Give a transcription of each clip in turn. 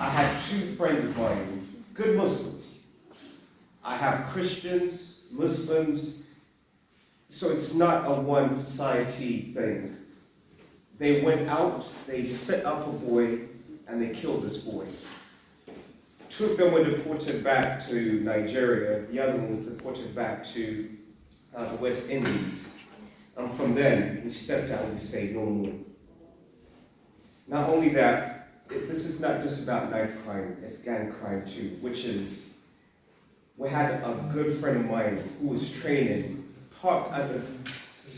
I had two friends of mine, good Muslims. I have Christians, Muslims, so it's not a one society thing. They went out, they set up a boy, and they killed this boy. Two of them were deported back to Nigeria, the other one was deported back to the West Indies. And from then, we stepped out and we say no more. Not only that, this is not just about knife crime, it's gang crime too, which is, we had a good friend of mine who was training, parked at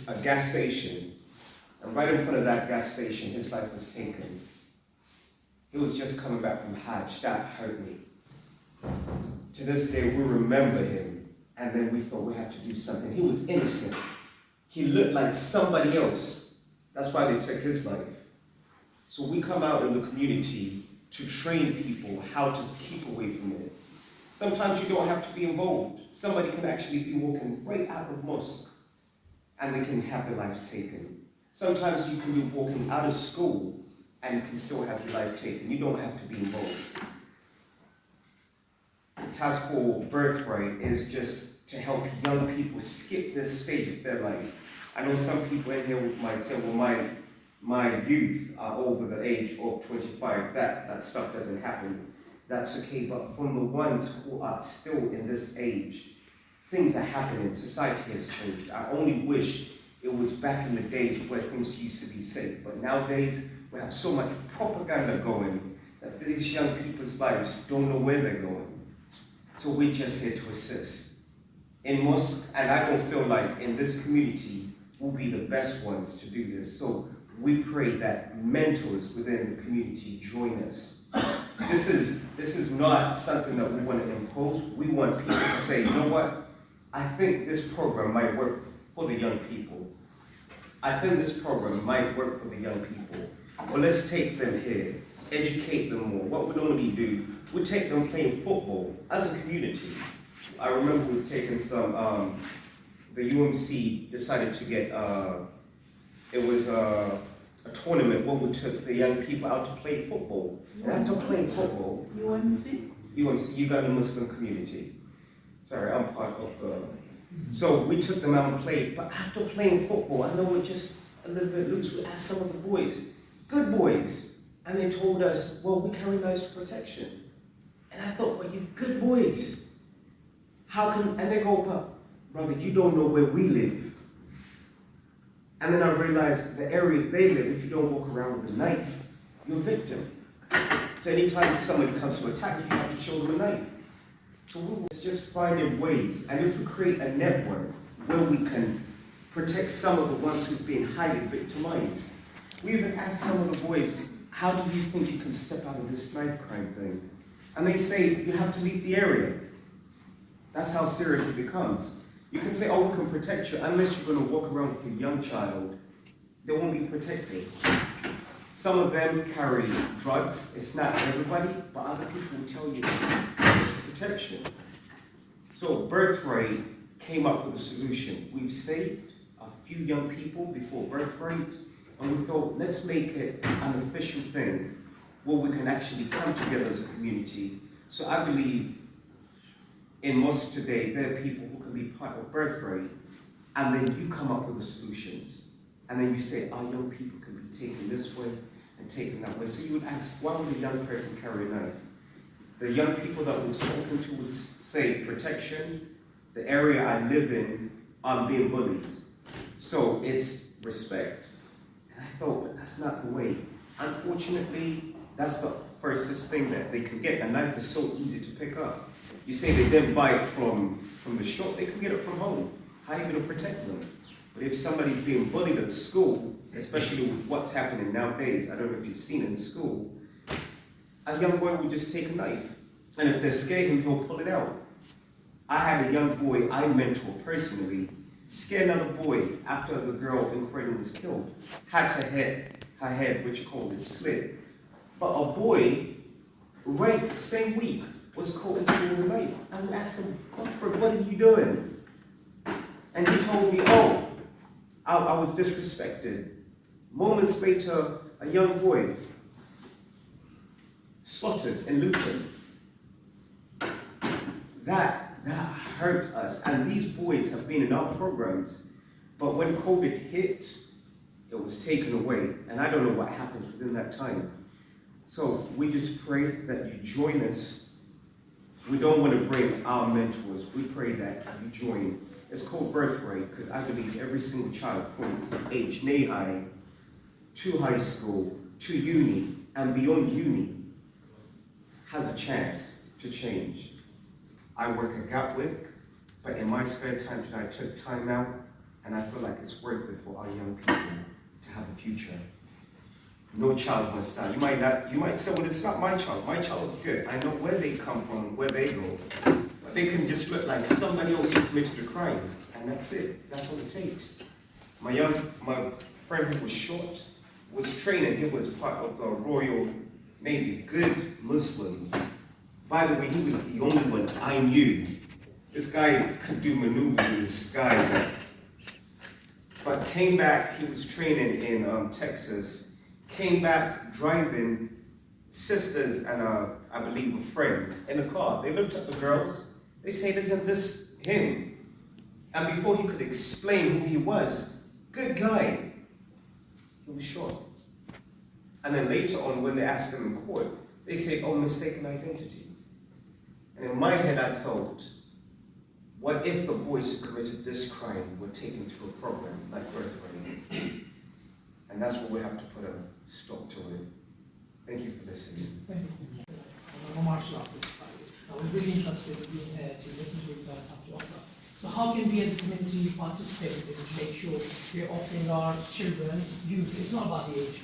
a gas station, and right in front of that gas station, his life was taken. He was just coming back from Hajj. That hurt me. To this day, we remember him, and then we thought we had to do something. He was innocent. He looked like somebody else. That's why they took his life. So we come out in the community to train people how to keep away from it. Sometimes you don't have to be involved. Somebody can actually be walking right out of mosque, and they can have their lives taken. Sometimes you can be walking out of school, and you can still have your life taken. You don't have to be involved. The task for Birthright is just to help young people skip this stage of their life. I know some people in here might say, well, my youth are over the age of 25. That stuff doesn't happen. That's okay, but from the ones who are still in this age, things are happening. Society has changed. I only wish it was back in the days where things used to be safe. But nowadays, we have so much propaganda going that these young people's lives don't know where they're going. So we're just here to assist. In mosque, and I don't feel like in this community, we'll be the best ones to do this. So we pray that mentors within the community join us. This is not something that we want to impose. We want people to say, you know what? I think this program might work for the young people. I think this program might work for the young people. Well, let's take them here, educate them more. What we normally do, we take them playing football as a community. I remember we've taken some, the UMC decided to get, it was a tournament where we took the young people out to play football. And after playing football, UMC, Uganda Muslim Community. Sorry, I'm part of the, so we took them out and played, but after playing football, I know we're just a little bit loose. We asked some of the boys, good boys, and they told us, well, we carry knives for protection. And I thought, well, you good boys. How can, and they go, but brother, you don't know where we live. And then I realized the areas they live, if you don't walk around with a knife, you're a victim. So anytime somebody comes to attack you, you have to show them a knife. So we was just finding ways, and if we create a network where we can protect some of the ones who've been highly victimized. We even asked some of the boys, how do you think you can step out of this knife crime thing? And they say, you have to leave the area. That's how serious it becomes. You can say, oh, we can protect you. Unless you're going to walk around with a young child, they won't be protected. Some of them carry drugs. It's not everybody, but other people will tell you it's protection. So Birthright came up with a solution. We've saved a few young people before Birthright, and we thought, let's make it an official thing where we can actually come together as a community. So I believe in mosque today, there are people who can be part of Birthright, and then you come up with the solutions. And then you say, our young people can be taken this way and taken that way. So you would ask, why would a young person carry a knife? The young people that we've spoken to would say, protection, the area I live in, I'm being bullied. So it's respect. And I thought, but that's not the way. Unfortunately, that's the first thing that they can get. A knife is so easy to pick up. You say they didn't buy it from the shop, they can get it from home. How are you going to protect them? But if somebody's being bullied at school, especially with what's happening nowadays, I don't know if you've seen it in school, a young boy will just take a knife. And if they scare him, he'll pull it out. I had a young boy I mentored personally, scare another boy after the girl in Crowley was killed. Had her head, which you call it, slit. But a boy, right the same week, was caught in school with a knife. And we asked him, Godfrey, what are you doing? And he told me, oh, I was disrespected. Moments later, a young boy. slaughtered and looted. That hurt us, and these boys have been in our programs, but when COVID hit, it was taken away, and I don't know what happens within that time. So we just pray that you join us. We don't want to bring our mentors, we pray that you join. It's called Birthrite, because I believe every single child from age high to high school, to uni, and beyond uni, has a chance to change. I work at Gatwick, but in my spare time today, I took time out, and I feel like it's worth it for our young people to have a future. No child must die. You might say, well, it's not my child. My child is good. I know where they come from, where they go. But they can just look like somebody else who committed a crime, and that's it. That's all it takes. My friend who was shot was training. He was part of the Royal Navy, good Muslim. By the way, he was the only one I knew. This guy could do maneuvers in the sky, but came back. He was training in Texas. Came back driving sisters and I believe a friend in a car. They looked at the girls. They said, "Isn't this him?" And before he could explain who he was, good guy, he was shot. And then later on, when they asked him in court, they said, "Oh, mistaken identity." And in my head, I thought, what if the boys who committed this crime were taken to a program like Birthright? And that's what we have to put a stop to it. Thank you for listening. Thank you. I'm a martial artist. I was really interested in being here to listen to what you guys have to offer. So how can we as a community participate in this to make sure we're offering our children, youth, it's not about the age,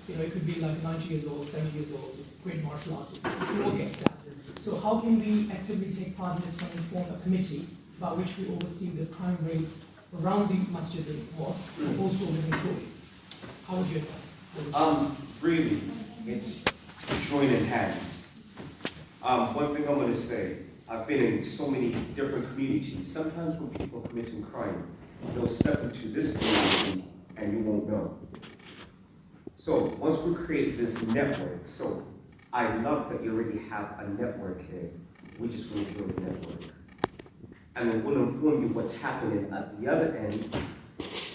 you know, it could be like 90 years old, 70 years old, great martial artists, we all get started. So how can we actively take part in this and form a committee by which we oversee the crime rate around the Masjid al-Mosque, and also within Crowley? How would you advise? Really, it's joining hands. One thing I'm going to say, I've been in so many different communities. Sometimes when people are committing crime, they'll step into this community and you won't know. So once we create this network, so I love that you already have a network here. We just want to join the network. And then we'll inform you what's happening at the other end,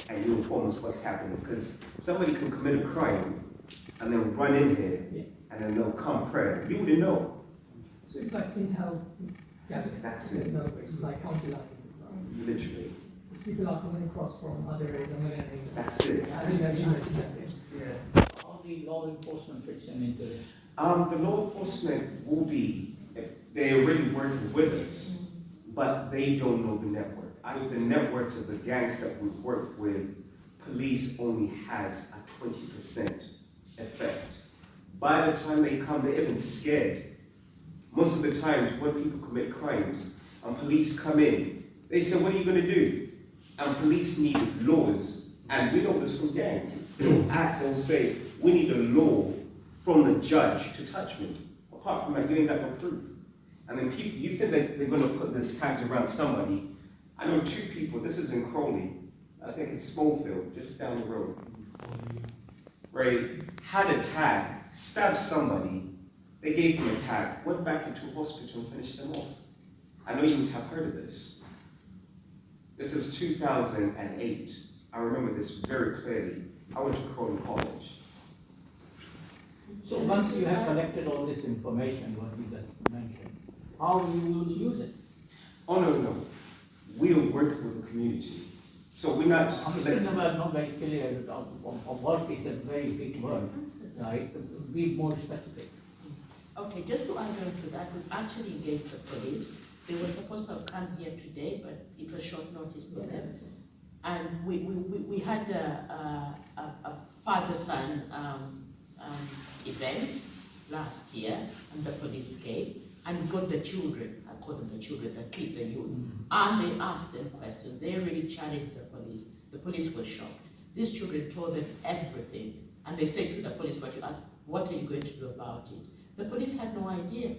and you inform us what's happening. Because somebody can commit a crime and then run in here, and then they'll come prayer. You wouldn't know. So it's like intel. Yeah, that's it. No, it's like county lines. Literally. Because people are coming across from other areas and whatever. That's it. As you mentioned. Yeah. How the law enforcement fits in into this? The law enforcement will be, they're already working with us, but they don't know the network. Out of the networks of the gangs that we've worked with, police only has a 20% effect. By the time they come, they're even scared. Most of the times when people commit crimes and police come in, they say, "What are you going to do?" And police need laws, and we know this from gangs. They'll say, "We need a law from the judge to touch me." Apart from that, you ain't got no proof. And then people, you think that they're going to put this tags around somebody. I know two people, this is in Crowley, I think it's Smallfield, just down the road. Right, had a tag, stabbed somebody, they gave him a tag, went back into hospital and finished them off. I know you would have heard of this. This is 2008. I remember this very clearly. I went to Crawley College. So once you have collected all this information, what you just mentioned, how you will use it? Oh, no. We'll work with the community. So we're not just I'm collecting. still not very clear. Work is a very big word. Right? Be more specific. Okay, just to add on to that, we've actually engaged the police. They were supposed to have come here today, but it was short notice for them. And we had a father-son event last year, and the police came, and we got the children, I call them the children, the kids, the youth, and they asked them questions. They really challenged the police. The police were shocked. These children told them everything, and they said to the police, what you asked, what are you going to do about it? The police had no idea,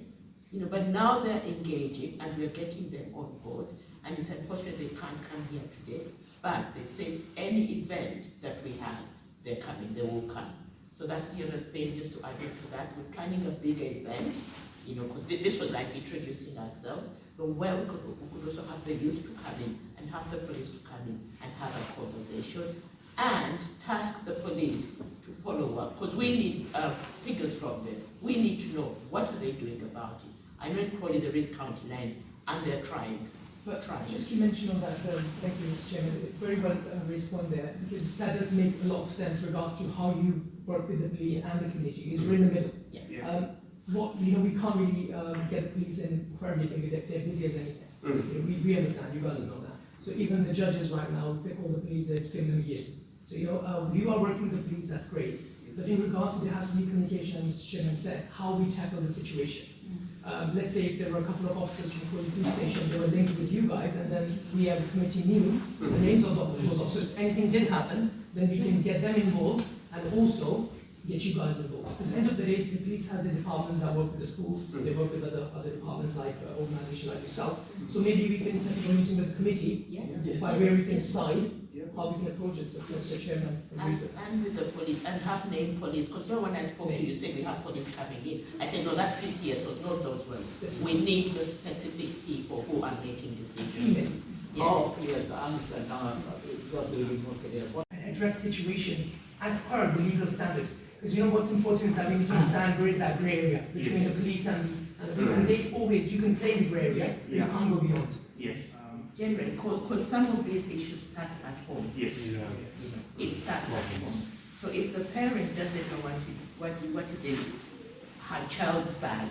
but now they're engaging, and we're getting them on board, and it's unfortunate they can't come here today, but they said any event that we have, they're coming, they will come. So that's the other thing, just to add into that. We're planning a bigger event, you know, because this was like introducing ourselves, but where we could also have the youth to come in and have the police to come in and have a conversation and task the police to follow up, because we need figures from them. We need to know what are they doing about it. I know in Crowley there is county lines and they're trying. But just to mention on that, thank you, Mr. Chairman, very well raised point there, because that does make a lot of sense regards to how you work with the police and the community, because we're in the middle. Yeah. We can't really get the police in for everything, they're busy as anything. You know, we understand, you guys know that. So even the judges right now, they call the police, they've taken them years. So you are working with the police, that's great. But in regards to there has to be communication, and Mr. Chairman said, how we tackle the situation. Let's say if there were a couple of officers from the police station, they were linked with you guys, and then we as a committee knew the names of those officers. If anything did happen, then we can get them involved and also get you guys involved. Because at the end of the day, the police has the departments that work with the school, they work with other departments like organizations like yourself. So maybe we can set up a meeting with the committee, by where we can decide how we can approach it. So Mr. Chairman, and with the police, and have named police, because when I spoke to you, said we have police coming in. I said, no, that's PCS, so not those ones. We need the specific people who are making decisions. Yes. Oh, yes, I understand. Got the remote there. and address situations as per the legal standards. Because you know what's important is that we need to understand where is that grey area between the police and they always, you can play in the grey area, but you can't go beyond. Yes. Generally, because some of these issues start at home. Yes. It starts at home. So if the parent doesn't know what is in her child's bag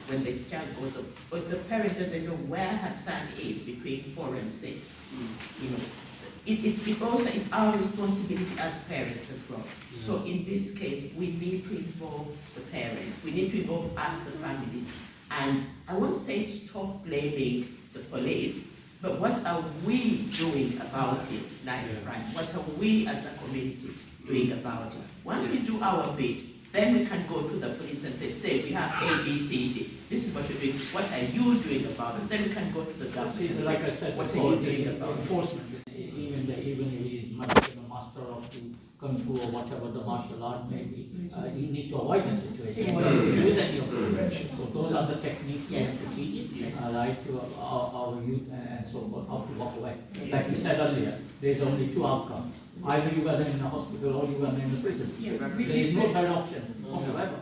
when this child goes up, or if the parent doesn't know where her son is between 4 and 6, you know, it's our responsibility as parents as well. So in this case, we need to involve the parents. We need to involve us, the family. And I won't say stop blaming the police, but what are we doing about it, right? What are we as a community doing about it? Once we do our bit, then we can go to the police and say, we have A, B, C, D. This is what you're doing. What are you doing about it? Then we can go to the government and like say, I said, what are you doing about it? enforcement? Even if he is a master of the kung fu or whatever the martial art may be, you need to avoid the situation with any of them. So those are the techniques we have to teach, right, to our youth and so on, how to walk away. Like we said earlier, there's only 2 outcomes. Either you are in the hospital or you are in the prison. There is no third option whatsoever.